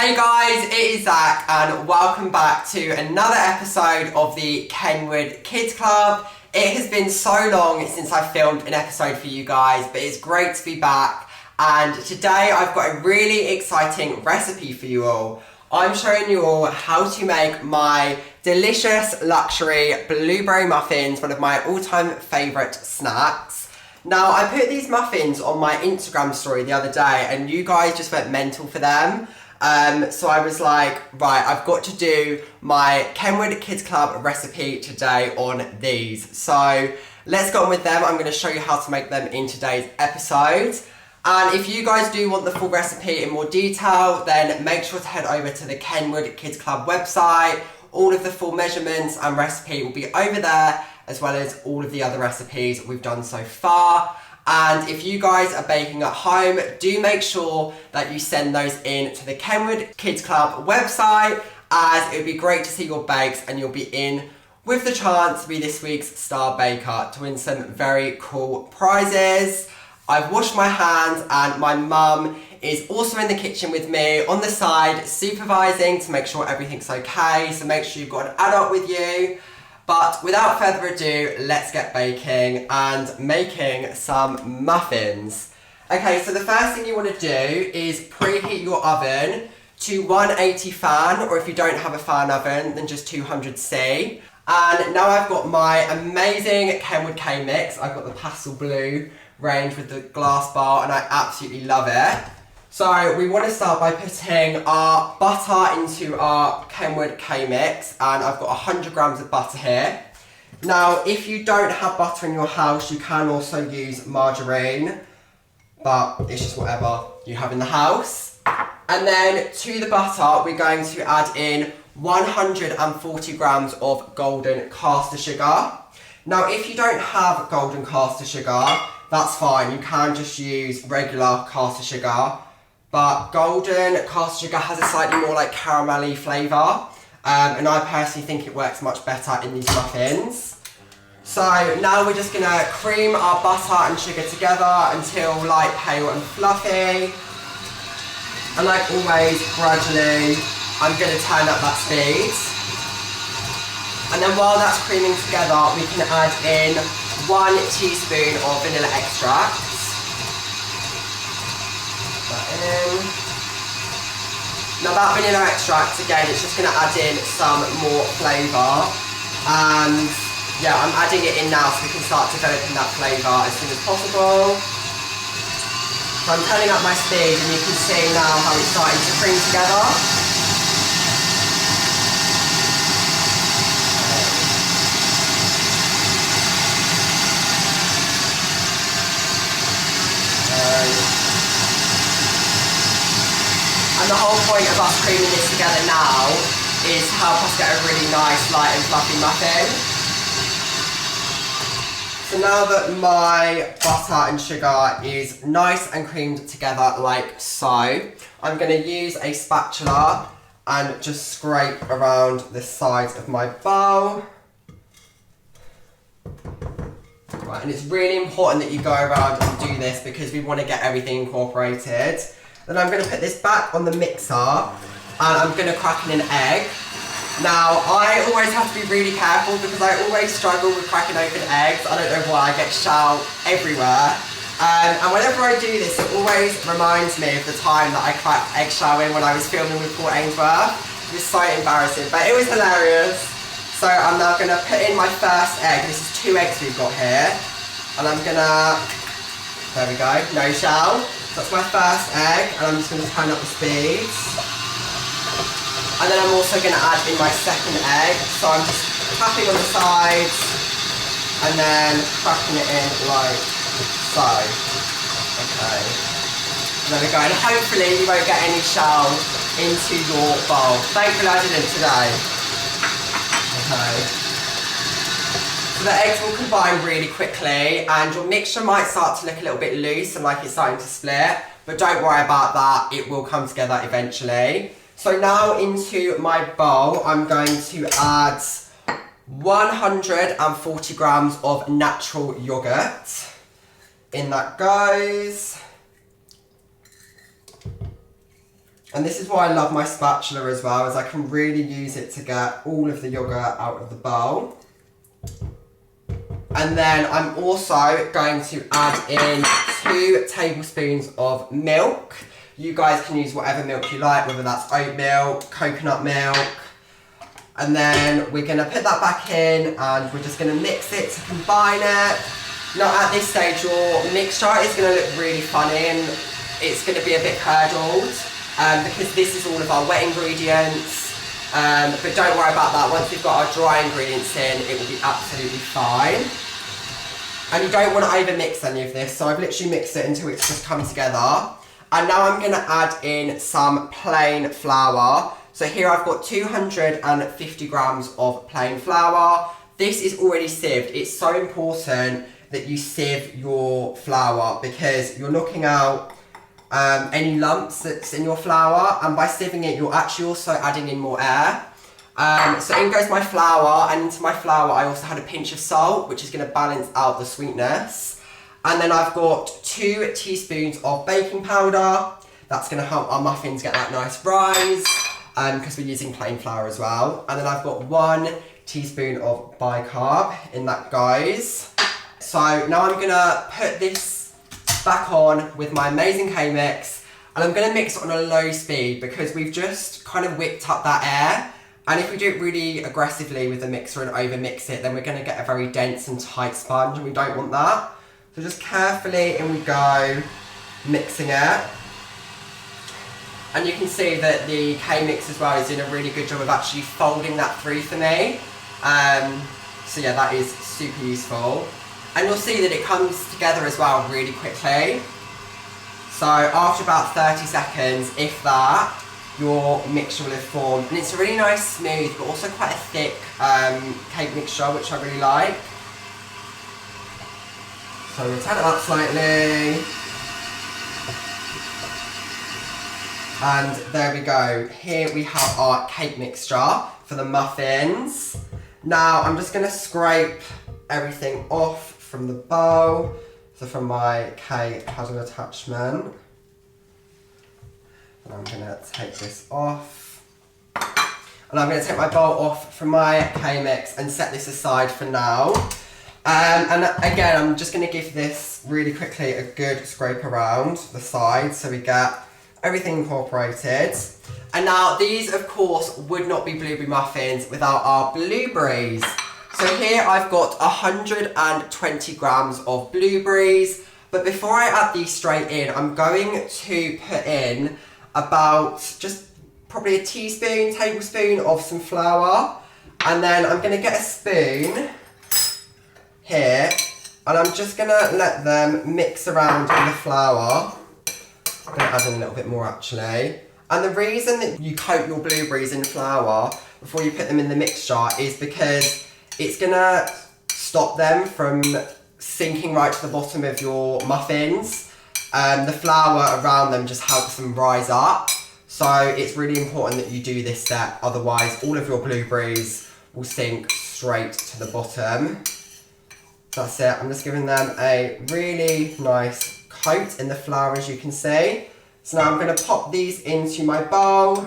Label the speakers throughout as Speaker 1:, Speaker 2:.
Speaker 1: Hey guys, it is Zach and welcome back to another episode of the Kenwood Kids Club. It has been so long since I filmed an episode for you guys, but it's great to be back. And today I've got a really exciting recipe for you all. I'm showing you all how to make my delicious luxury blueberry muffins, one of my all-time favourite snacks. Now, I put these muffins on my Instagram story the other day and you guys just went mental for them. So I was like, right, I've got to do my Kenwood Kids Club recipe today on these. So let's get on with them. I'm going to show you how to make them in today's episode. And if you guys do want the full recipe in more detail, then make sure to head over to the Kenwood Kids Club website. All of the full measurements and recipe will be over there, as well as all of the other recipes we've done so far. And if you guys are baking at home, do make sure that you send those in to the Kenwood Kids Club website, as it would be great to see your bakes and you'll be in with the chance to be this week's star baker to win some very cool prizes. I've washed my hands and my mum is also in the kitchen with me on the side supervising to make sure everything's okay, so make sure you've got an adult with you. But without further ado, let's get baking and making some muffins. Okay, so the first thing you want to do is preheat your oven to 180 fan, or if you don't have a fan oven, then just 200C. And now I've got my amazing Kenwood K-Mix. I've got the pastel blue range with the glass bar and I absolutely love it. So we want to start by putting our butter into our Kenwood K-Mix, and I've got 100 grams of butter here. Now, if you don't have butter in your house, you can also use margarine, but it's just whatever you have in the house. And then to the butter, we're going to add in 140 grams of golden caster sugar. Now, if you don't have golden caster sugar, that's fine. You can just use regular caster sugar. But golden caster sugar has a slightly more like caramelly flavour. And I personally think it works much better in these muffins. So now we're just going to cream our butter and sugar together until light, pale and fluffy. And like always, gradually, I'm going to turn up that speed. And then while that's creaming together, we can add in 1 teaspoon of vanilla extract. Now that vanilla extract, again, it's just going to add in some more flavour. And yeah, I'm adding it in now so we can start developing that flavour as soon as possible. So I'm turning up my speed and you can see now how it's starting to cream together. And the whole point of us creaming this together now is to help us get a really nice, light and fluffy muffin. So now that my butter and sugar is nice and creamed together like so, I'm going to use a spatula and just scrape around the sides of my bowl. Right, and it's really important that you go around and do this because we want to get everything incorporated. Then I'm going to put this back on the mixer and I'm going to crack in an egg. Now, I always have to be really careful because I always struggle with cracking open eggs. I don't know why, I get shell everywhere. And whenever I do this, it always reminds me of the time that I cracked eggshell in when I was filming with Paul Ainsworth. It was so embarrassing, but it was hilarious. So I'm now going to put in my first egg. This is 2 eggs we've got here. And I'm going to, there we go, no shell. That's my first egg, and I'm just going to turn up the speed. And then I'm also going to add in my second egg. So I'm just tapping on the sides and then cracking it in like so. Okay. There we go. And hopefully you won't get any shell into your bowl. Thankfully I didn't today. Okay. So the eggs will combine really quickly and your mixture might start to look a little bit loose and like it's starting to split, but don't worry about that, it will come together eventually. So now into my bowl, I'm going to add 140 grams of natural yogurt. In that goes. And this is why I love my spatula as well, is I can really use it to get all of the yoghurt out of the bowl. And then I'm also going to add in 2 tablespoons of milk. You guys can use whatever milk you like, whether that's oat milk, coconut milk. And then we're going to put that back in and we're just going to mix it to combine it. Now at this stage your mixture is going to look really funny and it's going to be a bit curdled because this is all of our wet ingredients. But don't worry about that, once we've got our dry ingredients in, it will be absolutely fine. And you don't want to over mix any of this, so I've literally mixed it until it's just come together. And now I'm going to add in some plain flour. So here I've got 250 grams of plain flour. This is already sieved. It's so important that you sieve your flour because you're knocking out any lumps that's in your flour, and by sieving it you're actually also adding in more air. So in goes my flour, and into my flour I also had a pinch of salt, which is going to balance out the sweetness. And then I've got 2 teaspoons of baking powder. That's going to help our muffins get that nice rise, because we're using plain flour as well. And then I've got 1 teaspoon of bicarb, in that goes. So now I'm going to put this back on with my amazing K-mix, and I'm going to mix it on a low speed because we've just kind of whipped up that air. And if we do it really aggressively with the mixer and over mix it, then we're going to get a very dense and tight sponge, and we don't want that. So just carefully in we go, mixing it. And you can see that the K-mix as well is doing a really good job of actually folding that through for me. So yeah, that is super useful. And you'll see that it comes together as well really quickly. So after about 30 seconds, if that, your mixture will have formed. And it's a really nice, smooth, but also quite a thick cake mixture, which I really like. So we'll turn it up slightly. And there we go. Here we have our cake mixture for the muffins. Now I'm just going to scrape everything off from the bowl. So from my cake paddle attachment. And I'm going to take this off. And I'm going to take my bowl off from my K-mix and set this aside for now. And again, I'm just going to give this really quickly a good scrape around the side so we get everything incorporated. And now these of course would not be blueberry muffins without our blueberries. So here I've got 120 grams of blueberries, but before I add these straight in, I'm going to put in about just probably a tablespoon of some flour, and then I'm going to get a spoon here and I'm just going to let them mix around in the flour. I'm going to add in a little bit more actually. And the reason that you coat your blueberries in flour before you put them in the mixture is because it's going to stop them from sinking right to the bottom of your muffins. The flour around them just helps them rise up. So it's really important that you do this step, otherwise all of your blueberries will sink straight to the bottom. That's it, I'm just giving them a really nice coat in the flour, as you can see. So now I'm going to pop these into my bowl.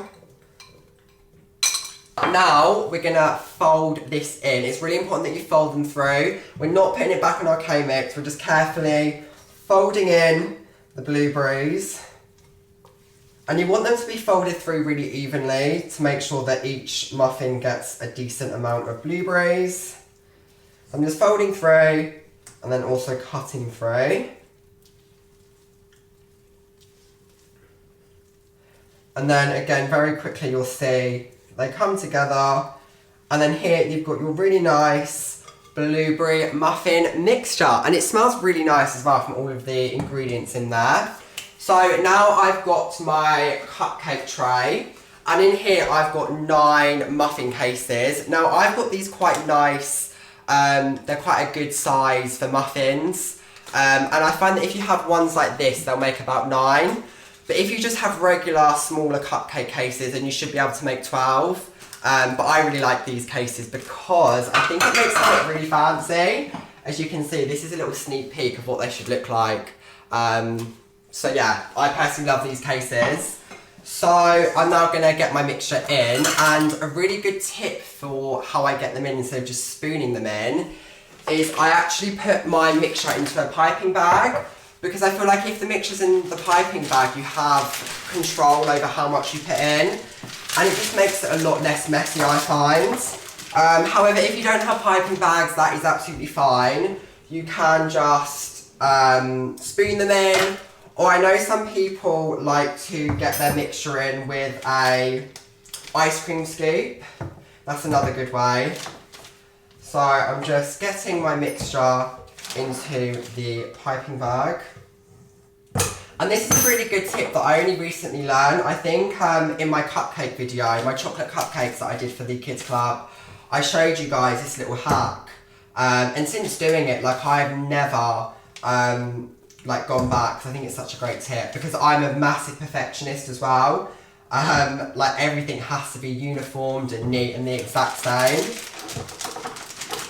Speaker 1: Now we're going to fold this in. It's really important that you fold them through. We're not putting it back on our K-mix, we're just carefully folding in the blueberries. And you want them to be folded through really evenly to make sure that each muffin gets a decent amount of blueberries. I'm just folding through and then also cutting through. And then again, very quickly you'll see they come together. And then here you've got your really nice blueberry muffin mixture. And it smells really nice as well from all of the ingredients in there. So now I've got my cupcake tray. And in here I've got 9 muffin cases. Now I've got these quite nice. They're quite a good size for muffins, and I find that if you have ones like this, they'll make about 9, but if you just have regular smaller cupcake cases, then you should be able to make 12, but I really like these cases because I think it makes them look really fancy. As you can see, this is a little sneak peek of what they should look like, so yeah, I personally love these cases. So I'm now going to get my mixture in, and a really good tip for how I get them in instead of just spooning them in is I actually put my mixture into a piping bag, because I feel like if the mixture's in the piping bag you have control over how much you put in, and it just makes it a lot less messy, I find. However, if you don't have piping bags, that is absolutely fine. You can just spoon them in, or I know some people like to get their mixture in with a ice cream scoop. That's another good way. So I'm just getting my mixture into the piping bag. And this is a really good tip that I only recently learned. I think in my cupcake video, my chocolate cupcakes that I did for the kids club, I showed you guys this little hack. And since doing it, like I've never like gone back, because I think it's such a great tip, because I'm a massive perfectionist as well. Like everything has to be uniformed and neat and the exact same.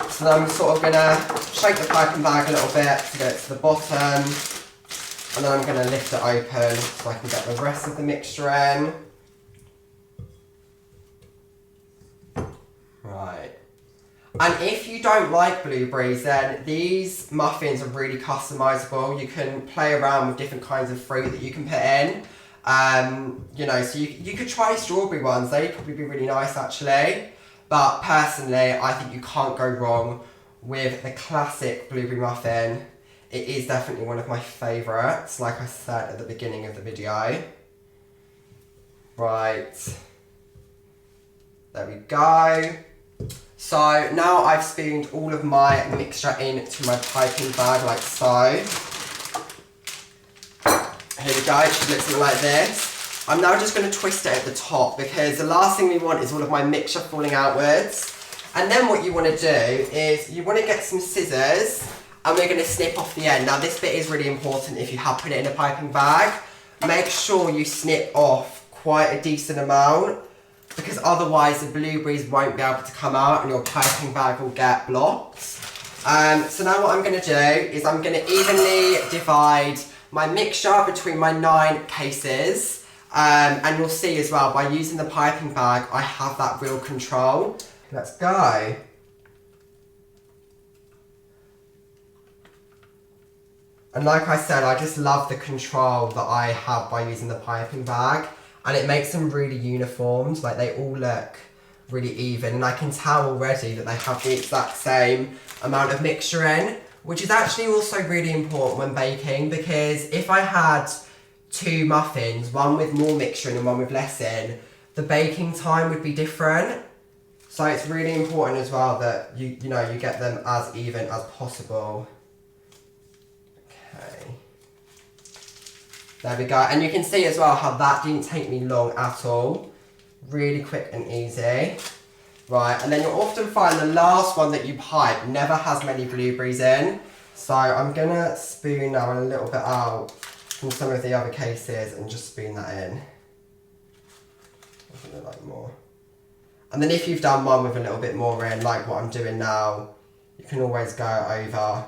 Speaker 1: So then I'm sort of gonna shake the piping bag a little bit to get it to the bottom, and then I'm gonna lift it open so I can get the rest of the mixture in. Right. And if you don't like blueberries, then these muffins are really customizable. You can play around with different kinds of fruit that you can put in. You know, so you could try strawberry ones. They'd probably be really nice actually. But personally, I think you can't go wrong with the classic blueberry muffin. It is definitely one of my favourites, like I said at the beginning of the video. Right. There we go. So now I've spooned all of my mixture into my piping bag like so. Here we go, it should look something like this. I'm now just going to twist it at the top, because the last thing we want is all of my mixture falling outwards. And then what you want to do is you want to get some scissors, and we're going to snip off the end. Now this bit is really important if you have put it in a piping bag. Make sure you snip off quite a decent amount, because otherwise the blueberries won't be able to come out and your piping bag will get blocked. So now what I'm going to do is I'm going to evenly divide my mixture between my 9 cases. And you'll see as well, by using the piping bag, I have that real control. Let's go. And like I said, I just love the control that I have by using the piping bag. And it makes them really uniformed, like they all look really even. And I can tell already that they have the exact same amount of mixture in, which is actually also really important when baking, because if I had 2 muffins, one with more mixture in and one with less in, the baking time would be different. So it's really important as well that you get them as even as possible. Okay. There we go. And you can see as well how that didn't take me long at all. Really quick and easy. Right, and then you'll often find the last one that you pipe never has many blueberries in. So I'm gonna spoon now a little bit out from some of the other cases and just spoon that in. I like more. And then if you've done one with a little bit more in, like what I'm doing now, you can always go over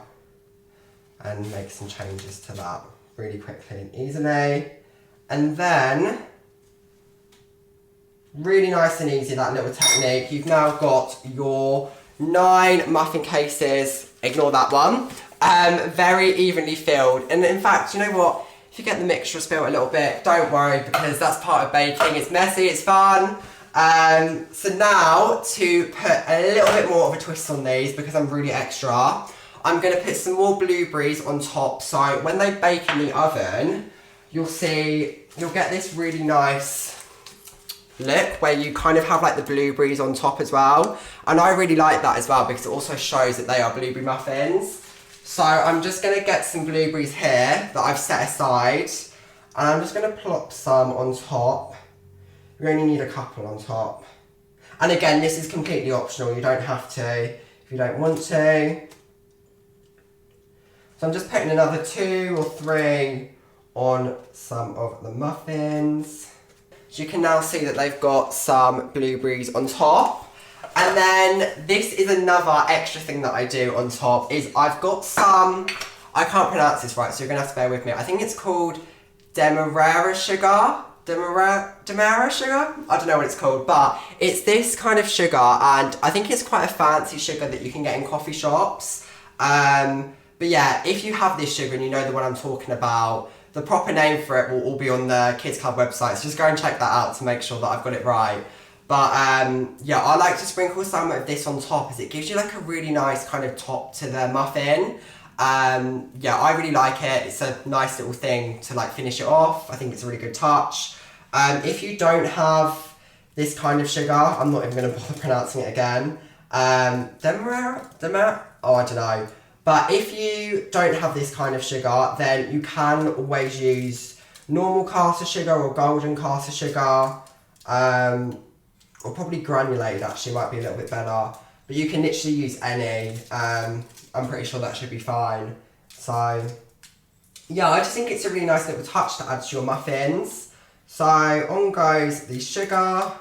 Speaker 1: and make some changes to that really quickly and easily. And then, really nice and easy, that little technique. You've now got your 9 muffin cases, ignore that one, very evenly filled. And in fact, you know what? If you get the mixture spilled a little bit, don't worry, because that's part of baking. It's messy, it's fun. So now, to put a little bit more of a twist on these, because I'm really extra, I'm going to put some more blueberries on top. So when they bake in the oven, you'll get this really nice look where you kind of have like the blueberries on top as well. And I really like that as well, because it also shows that they are blueberry muffins. So I'm just going to get some blueberries here that I've set aside, and I'm just going to plop some on top. You only need a couple on top. And again, this is completely optional. You don't have to if you don't want to. So I'm just putting another 2 or 3 on some of the muffins. So you can now see that they've got some blueberries on top. And then this is another extra thing that I do on top, is I've got some, I can't pronounce this right, so you're going to have to bear with me. I think it's called Demerara sugar. Demerara sugar? I don't know what it's called, but it's this kind of sugar, and I think it's quite a fancy sugar that you can get in coffee shops. But yeah, if you have this sugar and you know the one I'm talking about, the proper name for it will all be on the Kids Club website, so just go and check that out to make sure that I've got it right. But yeah, I like to sprinkle some of this on top as it gives you like a really nice kind of top to the muffin. Yeah, I really like it. It's a nice little thing to like finish it off. I think it's a really good touch. If you don't have this kind of sugar, I'm not even going to bother pronouncing it again. Demerara? Oh, I don't know. But if you don't have this kind of sugar, then you can always use normal caster sugar or golden caster sugar. Or probably granulated actually might be a little bit better. But you can literally use any. I'm pretty sure that should be fine. So, yeah, I just think it's a really nice little touch to add to your muffins. So, on goes the sugar.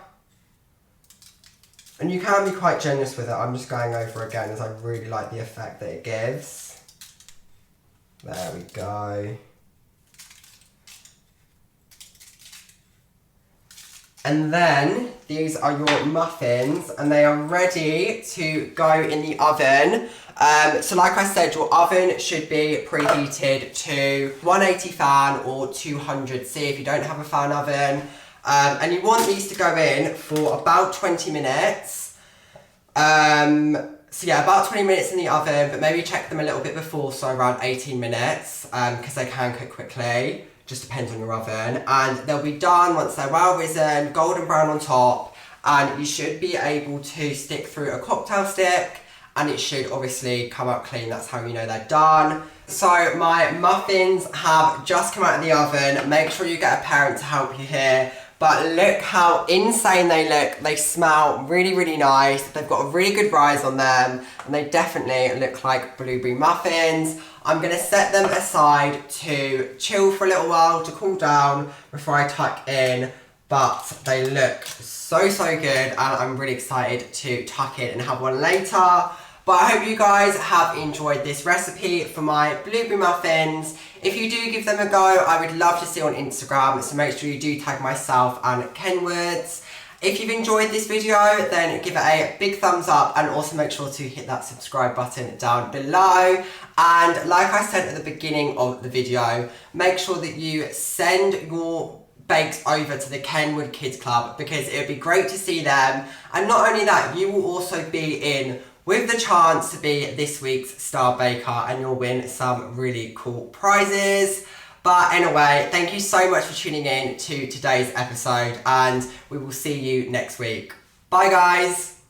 Speaker 1: And you can be quite generous with it. I'm just going over again as I really like the effect that it gives. There we go. And then these are your muffins and they are ready to go in the oven. So like I said, your oven should be preheated to 180 fan or 200C if you don't have a fan oven. And you want these to go in for about 20 minutes. So yeah, about 20 minutes in the oven, but maybe check them a little bit before, so around 18 minutes, because they can cook quickly. Just depends on your oven. And they'll be done once they're well risen, golden brown on top, and you should be able to stick through a cocktail stick, and it should obviously come out clean. That's how you know they're done. So my muffins have just come out of the oven. Make sure you get a parent to help you here. But look how insane they look. They smell really, really nice. They've got a really good rise on them, and they definitely look like blueberry muffins. I'm gonna set them aside to chill for a little while, to cool down before I tuck in. But they look so, so good, and I'm really excited to tuck in and have one later. But I hope you guys have enjoyed this recipe for my blueberry muffins. If you do give them a go, I would love to see on Instagram, so make sure you do tag myself and Kenwood's. If you've enjoyed this video, then give it a big thumbs up and also make sure to hit that subscribe button down below. And like I said at the beginning of the video, make sure that you send your bakes over to the Kenwood Kids Club because it would be great to see them. And not only that, you will also be in with the chance to be this week's Star Baker and you'll win some really cool prizes. But anyway, thank you so much for tuning in to today's episode and we will see you next week. Bye guys!